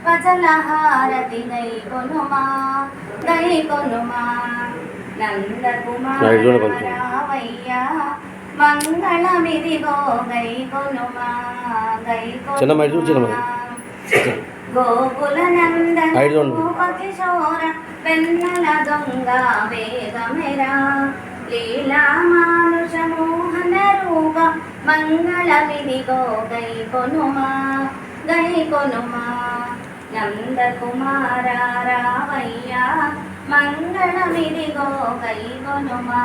వచలహారతి గైకొనుమా గైకొనుమా నందకుమారవయ్యా మంగళమిదిగో గైకొనుమా గైకొనుమా గోకుల నందకిశోర వెన్నెల దొంగ వేగమెరా లీలా మానుష మోహన రూప మంగళమిదిగో గైకొనుమా గైకొనుమా నందకుమార రావయ్యా మంగళమిదిగో గైకొనుమా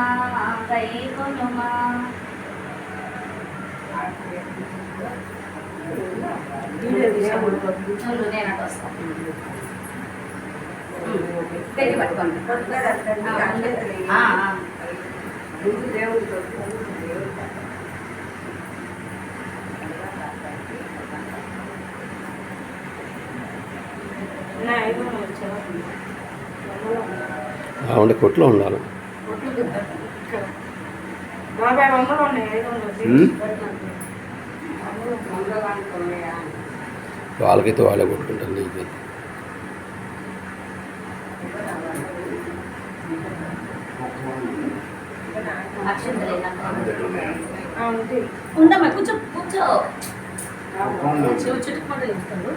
గైకొనుమా పెట్టి పట్టుకోండి ఆవిడ కొట్లో ఉండాలి. వాళ్ళకైతే వాళ్ళే కొట్టుకుంటారు. నీకు ఉండమ్మా కూర్చో కూర్చో చుట్టుకుంటూ ఇస్తాడు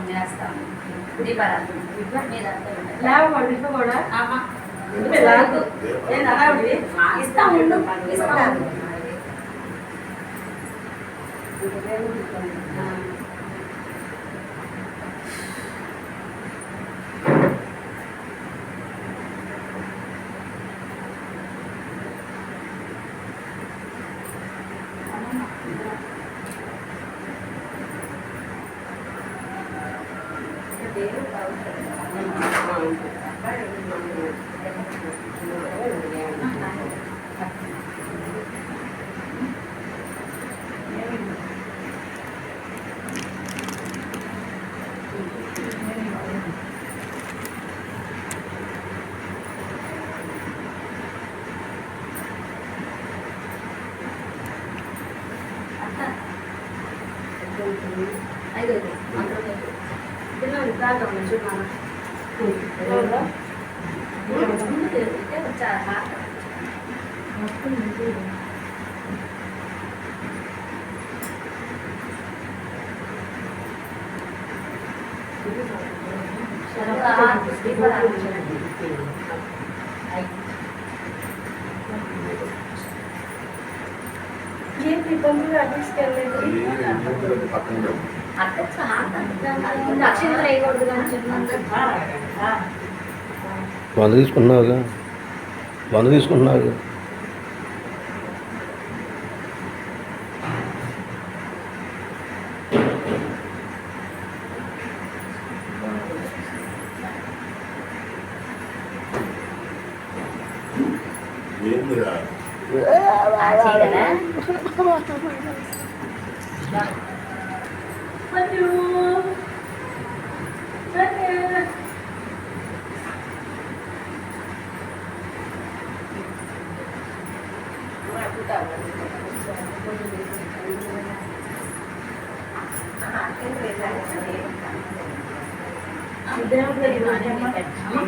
చేస్తాను దీపారాధన కూడా ఇస్తాము ఇస్తాము వంద తీసుకున్నావుగా, 100 తీసుకుంటున్నావుగా.